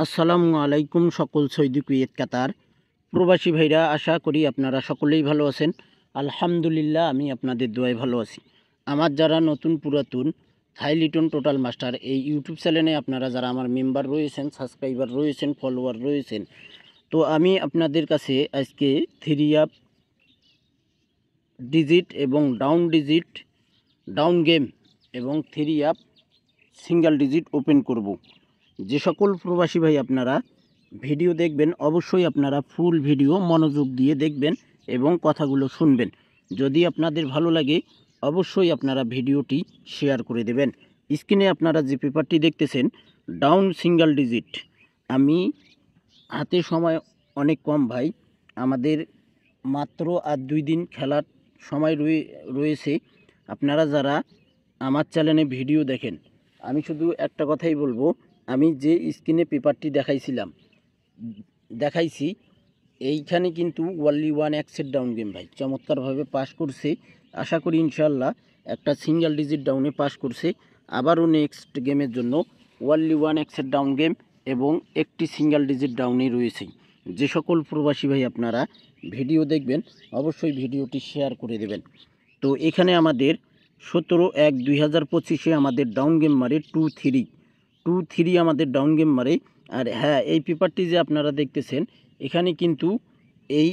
আসসালামু আলাইকুম সকল সৌদি কুয়েত কাতার প্রবাসী ভাইরা, আশা করি আপনারা সকলেই ভালো আছেন। আলহামদুলিল্লাহ, আমি আপনাদের দোয়ায় ভালো আছি। আমার যারা নতুন পুরাতন থাই লিটন টোটাল মাস্টার এই ইউটিউব চ্যানেলে আপনারা যারা আমার মেম্বার রয়েছেন, সাবস্ক্রাইবার রয়েছেন, ফলোয়ার রয়েছেন, তো আমি আপনাদের কাছে আজকে থ্রি আপ ডিজিট এবং ডাউন গেম এবং three up single digit open করব। যে সকল প্রবাসী ভাই আপনারা ভিডিও দেখবেন, অবশ্যই আপনারা ফুল ভিডিও মনোযোগ দিয়ে দেখবেন এবং কথাগুলো শুনবেন। যদি আপনাদের ভালো লাগে অবশ্যই আপনারা ভিডিওটি শেয়ার করে দেবেন। স্ক্রিনে আপনারা যে পেপারটি দেখতেছেন ডাউন সিঙ্গেল ডিজিট, আমি হাতে সময় অনেক কম ভাই, আমাদের মাত্র আর 2 দিন খেলার সময় রয়েছে। আপনারা যারা আমার চ্যানেলে ভিডিও দেখেন, আমি শুধু একটা কথাই বলবো, আমি যে স্ক্রিনে পেপারটি দেখাইছি এইখানে কিন্তু ওয়ানলি ওয়ান অ্যাক্সেট ডাউন গেম ভাই চমৎকারভাবে পাস করছে। আশা করি ইনশাল্লাহ একটা সিঙ্গেল ডিজিট ডাউনে পাস করছে। আবারও নেক্সট গেমের জন্য ওয়ানলি ওয়ান অ্যাক্সেট ডাউন গেম এবং একটি সিঙ্গেল ডিজিট ডাউনে রয়েছে। যে সকল প্রবাসী ভাই আপনারা ভিডিও দেখবেন অবশ্যই ভিডিওটি শেয়ার করে দেবেন। তো এখানে আমাদের 17/1/2025 আমাদের ডাউন গেম মারে 2-3 আমাদের ডাউন গেম মারে। আর হ্যাঁ, এই পেপারটি যে আপনারা দেখতেছেন এখানে কিন্তু এই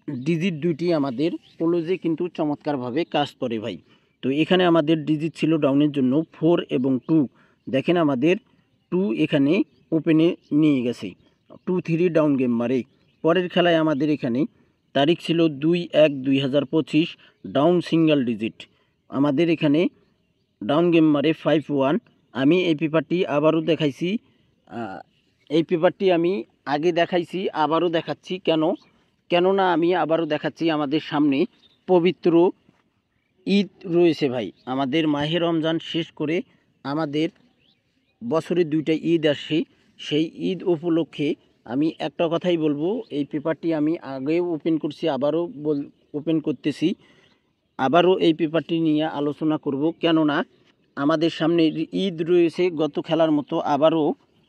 ডিজিট দুইটি আমাদের ক্লোজে কিন্তু চমৎকারভাবে কাজ করে ভাই। তো এখানে আমাদের ডিজিট ছিল ডাউনের জন্য 4 এবং 2। দেখেন আমাদের 2 এখানে ওপেনে নিয়ে গেছে, 2-3 ডাউন গেম মারে। পরের খেলায় আমাদের এখানে তারিখ ছিল 2/1/2025 ডাউন সিঙ্গেল ডিজিট, আমাদের এখানে ডাউন গেম মারে 5-1। আমি এই পেপারটি আবারও দেখাইছি, এই পেপারটি আমি আগে দেখাইছি, আবারও দেখাচ্ছি। কেননা আমি আবারও দেখাচ্ছি, আমাদের সামনে পবিত্র ঈদ রয়েছে ভাই। আমাদের মাহে রমজান শেষ করে আমাদের বছরে 2টা ঈদ আসে। সেই ঈদ উপলক্ষে আমি একটা কথাই বলবো, এই পেপারটি আমি আগেও ওপেন করছি, আবারও ওপেন করতেছি, আবারও এই পেপারটি নিয়ে আলোচনা করব। কেননা আমাদের সামনে ঈদ রয়েছে, গত খেলার মতো আবারও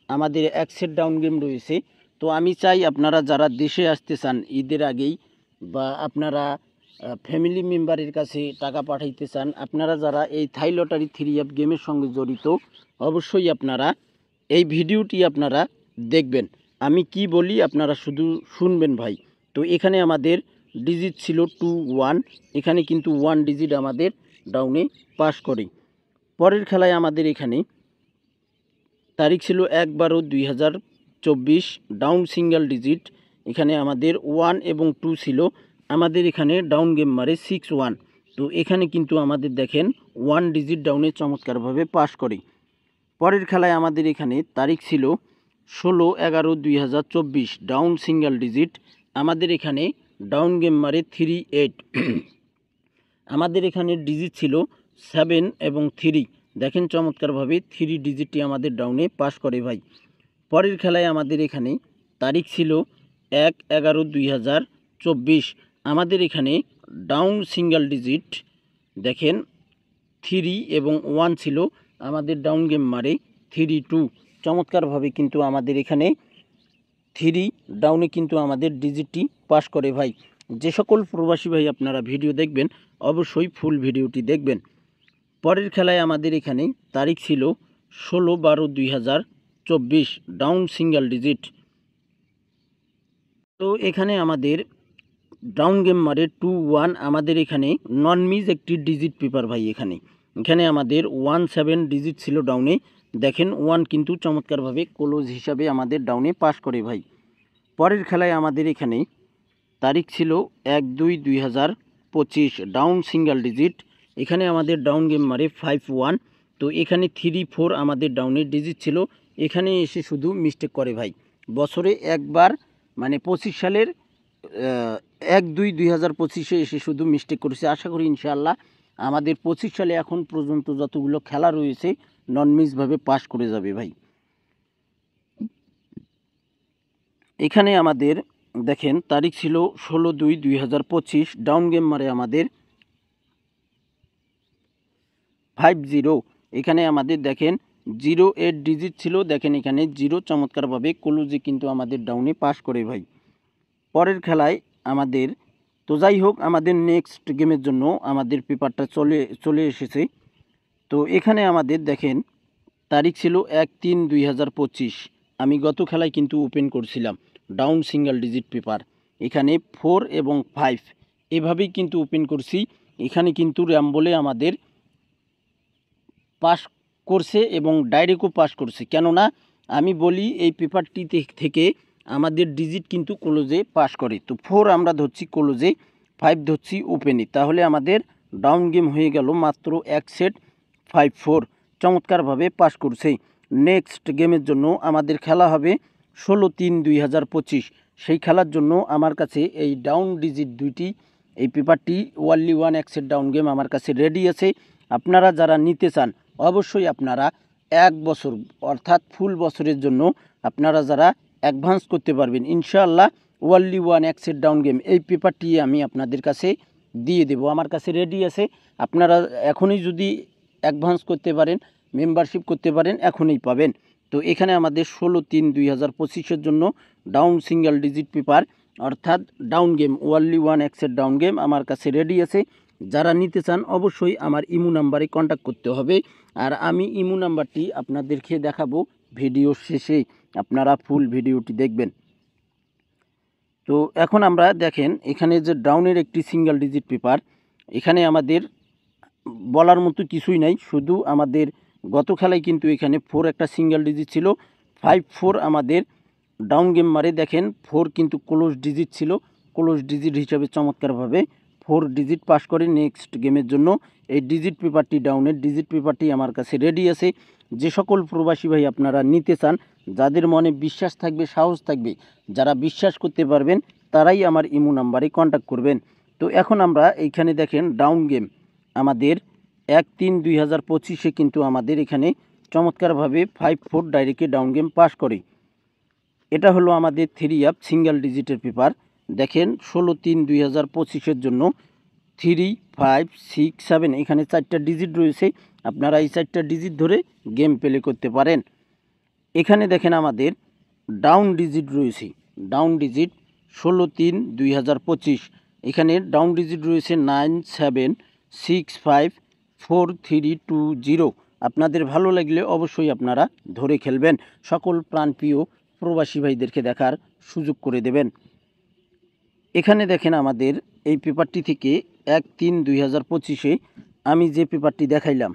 আমাদের অ্যাক্সেট ডাউন গেম রয়েছে। তো আমি চাই আপনারা যারা দেশে আসতে চান ঈদের আগেই, বা আপনারা ফ্যামিলি মেম্বারের কাছে টাকা পাঠাইতে চান, আপনারা যারা এই থাই লটারি 3 আপ গেমের সঙ্গে জড়িত, অবশ্যই আপনারা এই ভিডিওটি আপনারা দেখবেন। আমি কি বলি আপনারা শুধু শুনবেন ভাই। তো এখানে আমাদের ডিজিট ছিল 2-1, এখানে কিন্তু 1 ডিজিট আমাদের ডাউনে পাস করে। পরের খেলায় আমাদের এখানে তারিখ ছিল 1/12/2024 ডাউন সিঙ্গেল ডিজিট, এখানে আমাদের 1 এবং 2 ছিল, আমাদের এখানে ডাউন গেম মারে 6-1। তো এখানে কিন্তু আমাদের দেখেন 1 ডিজিট ডাউনে চমৎকারভাবে পাস করে। পরের খেলায় আমাদের এখানে তারিখ ছিল 16/11/2024 ডাউন সিঙ্গেল ডিজিট, আমাদের এখানে ডাউন গেম মারে 3-8। আমাদের এখানে ডিজিট ছিল 7 এবং 3। দেখেন চমৎকারভাবে 3 ডিজিটটি আমাদের ডাউনে পাস করে ভাই। পরের খেলায় আমাদের এখানে তারিখ ছিল 1/11/2024, আমাদের এখানে ডাউন সিঙ্গেল ডিজিট দেখেন 3 এবং 1 ছিল, আমাদের ডাউন গেম মারে 3-2। চমৎকারভাবে কিন্তু আমাদের এখানে 3 ডাউনে কিন্তু আমাদের ডিজিটটি পাস করে ভাই। যে সকল প্রবাসী ভাই আপনারা ভিডিও দেখবেন অবশ্যই ফুল ভিডিওটি দেখবেন। পরের খেলায় আমাদের এখানে তারিখ ছিল 16/12/2024 ডাউন সিঙ্গেল ডিজিট। তো এখানে আমাদের ডাউন গেম মারে 2-1, আমাদের এখানে নন মিস একটি ডিজিট পেপার ভাই। এখানে আমাদের 1-7 ডিজিট ছিল ডাউনে, দেখেন 1 কিন্তু চমৎকারভাবে ক্লোজ হিসাবে আমাদের ডাউনে পাস করে ভাই। পরের খেলায় আমাদের এখানে তারিখ ছিল 1/2/2025 ডাউন সিঙ্গেল ডিজিট, এখানে আমাদের ডাউন গেম মারে 5-1। তো এখানে 3-4 আমাদের ডাউনের ডিজিট ছিল, এখানে এসে শুধু মিস্টেক করে ভাই। বছরে একবার, মানে 25 সালের 1/2/2025 এসে শুধু মিস্টেক করেছে। আশা করি ইনশাআল্লাহ আমাদের 25 সালে এখন পর্যন্ত যতগুলো খেলা রয়েছে নন মিসভাবে পাস করে যাবে ভাই। এখানে আমাদের দেখেন তারিখ ছিল 16/2/2025 ডাউন গেম মারে আমাদের 50। এখানে আমাদের দেখেন 08 ডিজিট ছিল, দেখেন এখানে 0 চমৎকারভাবে ক্লোজে কিন্তু আমাদের ডাউনে পাস করে ভাই। পরের খেলায় আমাদের তো যাই হোক, আমাদের নেক্সট গেমের জন্য আমাদের পেপারটা চলে এসেছে। তো এখানে আমাদের দেখেন তারিখ ছিল 1/3/2025। আমি গত খেলায় কিন্তু ওপেন করছিলাম ডাউন সিঙ্গেল ডিজিট পেপার, এখানে 4 এবং 5 এভাবেই কিন্তু ওপেন করছি। এখানে কিন্তু র্যাম বলে আমাদের পাস করছে এবং ডাইরেক্টও পাস করছে, কেননা আমি বলি এই পেপারটি থেকে আমাদের ডিজিট কিন্তু ক্লোজে পাস করে। তো 4 আমরা ধরছি ক্লোজে, 5 ধরছি ওপেনে, তাহলে আমাদের ডাউন গেম হয়ে গেল মাত্র এক সেট 5-4, চমৎকারভাবে পাস করছে। নেক্সট গেমের জন্য আমাদের খেলা হবে 16/3/2025। সেই খেলার জন্য আমার কাছে এই ডাউন ডিজিট দুইটি, এই পেপারটি ওয়ানলি ওয়ান এক সেট ডাউন গেম আমার কাছে রেডি আছে। আপনারা যারা নিতে চান অবশ্যই আপনারা 1 বছর অর্থাৎ ফুল বছরের জন্য আপনারা যারা অ্যাডভান্স করতে পারবেন, ইনশাআল্লাহ ওয়ানলি ওয়ান এক সেট ডাউন গেম এই পেপারটি আমি আপনাদের কাছে দিয়ে দেব, আমার কাছে রেডি আছে। আপনারা এখনই যদি অ্যাডভান্স করতে পারেন, মেম্বারশিপ করতে পারেন, এখনই পাবেন। তো এখানে আমাদের 16/3/2025 জন্য ডাউন সিঙ্গেল ডিজিট পেপার অর্থাৎ ডাউন গেম ওয়ানলি ওয়ান এক সেট ডাউন গেম আমার কাছে রেডি আছে। যারা নিতে চান অবশ্যই আমার ইমো নাম্বারে কন্ট্যাক্ট করতে হবে, আর আমি ইমো নাম্বারটি আপনাদেরকে দেখাবো ভিডিও শেষে, আপনারা ফুল ভিডিওটি দেখবেন। তো এখন আমরা দেখেন এখানে যে ডাউনের একটি সিঙ্গেল ডিজিট পেপার, এখানে আমাদের বলার মতো কিছুই নাই, শুধু আমাদের গত খেলায় কিন্তু এখানে 4 একটা সিঙ্গেল ডিজিট ছিল, 5-4 আমাদের ডাউন গেম মারে। দেখেন 4 কিন্তু ক্লোজ ডিজিট ছিল, ক্লোজ ডিজিট হিসাবে চমৎকারভাবে 4 ডিজিট পাস করে। নেক্সট গেমের জন্য এই ডিজিট পেপারটি, ডাউনের ডিজিট পেপারটি আমার কাছে রেডি আছে। যে সকল প্রবাসী ভাই আপনারা নিতে চান, যাদের মনে বিশ্বাস থাকবে, সাহস থাকবে, যারা বিশ্বাস করতে পারবেন, তারাই আমার ইমো নাম্বারে কন্ট্যাক্ট করবেন। তো এখন আমরা এইখানে দেখেন ডাউন গেম আমাদের 1/3/2025 কিন্তু আমাদের এখানে চমৎকারভাবে 5-4 ডাইরেক্টে ডাউন গেম পাস করে। এটা হলো আমাদের 3 সিঙ্গেল ডিজিটের পেপার। দেখেন 16/3/2025 জন্য 3, 5, 6, 7 এখানে 4টা ডিজিট রয়েছে, আপনারা এই 4টা ডিজিট ধরে গেম প্লে করতে পারেন। এখানে দেখেন আমাদের ডাউন ডিজিট রয়েছে, ডাউন ডিজিট 16/3/2025, এখানে ডাউন ডিজিট রয়েছে 9, 7, 6, 5, 4, 3, 2, 0। আপনাদের ভালো লাগলে অবশ্যই আপনারা ধরে খেলবেন, সকল প্রাণপ্রিয় প্রবাসী ভাইদেরকে দেখার সুযোগ করে দেবেন। এখানে দেখেন আমাদের এই পেপারটি থেকে 1/3/2025 আমি যে পেপারটি দেখাইলাম,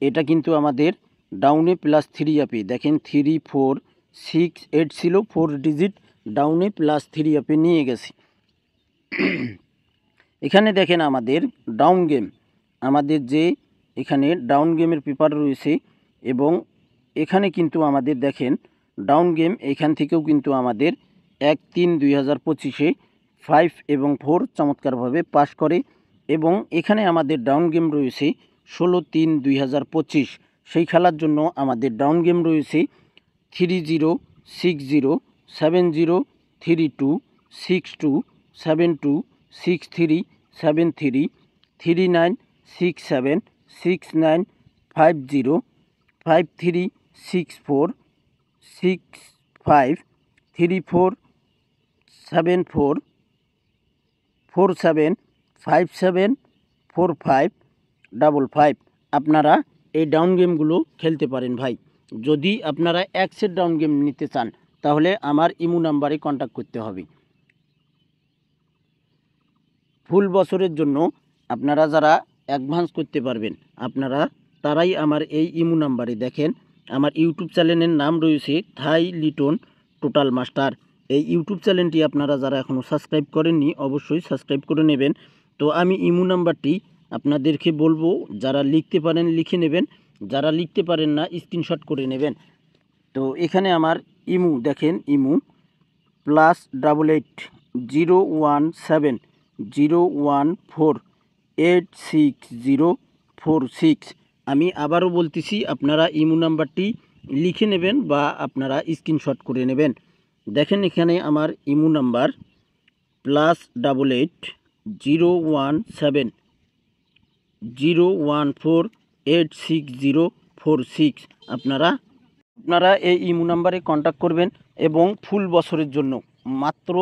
এটা কিন্তু আমাদের ডাউনে প্লাস 3 আপে, দেখেন 3, 4, 6, 8 ছিল, 4 ডিজিট ডাউনে প্লাস 3 আপে নিয়ে গেছি। এখানে দেখেন আমাদের ডাউন গেম, আমাদের যে এখানে ডাউন গেমের পেপার রয়েছে, এবং এখানে কিন্তু আমাদের দেখেন ডাউন গেম এখান থেকেও কিন্তু আমাদের 1/3/2025 5 এবং 4 চমৎকারভাবে পাস করে। এবং এখানে আমাদের ডাউন গেম রয়েছে 16/3/2025, সেই খেলার জন্য আমাদের ডাউন গেম রয়েছে 30, 60, 70, 32, 62, 72, 63, 73, 39, 67, 69, 50, 53, 64, 65, 34, 74, 47, 57, 45, 55। আপনারা এই ডাউন গেমগুলো খেলতে পারেন ভাই। যদি আপনারা এক সেট ডাউন গেম নিতে চান তাহলে আমার ইমো নাম্বারে কন্ট্যাক্ট করতে হবে। ফুল বছরের জন্য আপনারা যারা অ্যাডভান্স করতে পারবেন, আপনারা তারাই আমার এই ইমো নাম্বারে, দেখেন আমার ইউটিউব চ্যানেলের নাম রয়েছে থাই লিটন টোটাল মাস্টার। এই ইউটিউব চ্যানেলটি আপনারা যারা এখনও সাবস্ক্রাইব করেননি অবশ্যই সাবস্ক্রাইব করে নেবেন। তো আমি ইমো নাম্বারটি আপনাদেরকে বলবো, যারা লিখতে পারেন লিখে নেবেন, যারা লিখতে পারেন না স্ক্রিনশট করে নেবেন। তো এখানে আমার ইমো দেখেন, ইমো +88 017 014 86046। আমি আবারও বলতেছি, আপনারা ইমো নাম্বারটি লিখে নেবেন বা আপনারা স্ক্রিনশট করে নেবেন। দেখেন এখানে আমার ইমো নাম্বার +88 017 014 86046। 46 আপনারা এই ইমো নাম্বারে কন্ট্যাক্ট করবেন এবং ফুল বছরের জন্য মাত্র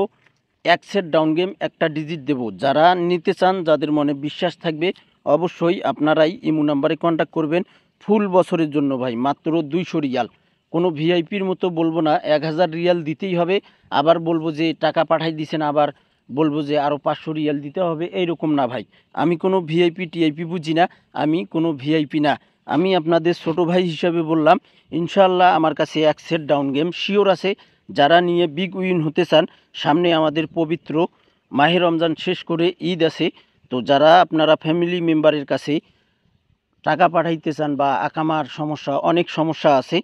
এক সেট ডাউন গেম একটা ডিজিট দেব। যারা নিতে চান, যাদের মনে বিশ্বাস থাকবে, অবশ্যই আপনারাই ইমো নাম্বারে কন্ট্যাক্ট করবেন ফুল বছরের জন্য ভাই। মাত্র 200 রিয়াল। কোনো ভিআইপির মতো বলবো না 1000 রিয়াল দিতেই হবে, আবার বলবো যে টাকা পাঠাই দিছেন, আবার বলবো যে আরও 500 রিয়াল দিতে হবে, এইরকম না ভাই। আমি কোনো ভিআইপি টিআইপি বুঝি না, আমি কোনো ভিআইপি না। আমি আপনাদের ছোট ভাই হিসাবে বললাম, ইনশাআল্লাহ আমার কাছে এক সেট ডাউন গেম শিওর আছে। যারা নিয়ে বিগ উইন হতে চান, সামনে আমাদের পবিত্র মাহে রমজান শেষ করে ঈদ আছে, তো যারা আপনারা ফ্যামিলি মেম্বারের কাছে টাকা পাঠাইতে চান বা আকামার সমস্যা, অনেক সমস্যা আছে,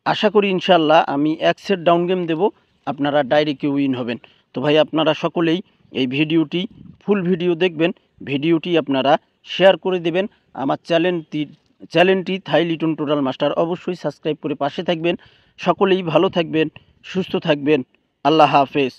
আশা করি ইনশাআল্লাহ আমি এক সেট ডাউন গেম দেব, আপনারা ডাইরেক্ট উইন হবেন। তো ভাই আপনারা সকলেই এই ভিডিওটি ফুল ভিডিও দেখবেন, ভিডিওটি আপনারা শেয়ার করে দেবেন। আমার চ্যানেলটি থাই লিটন টোটাল মাস্টার অবশ্যই সাবস্ক্রাইব করে পাশে থাকবেন। সকলেই ভালো থাকবেন, সুস্থ থাকবেন। আল্লাহ হাফেজ।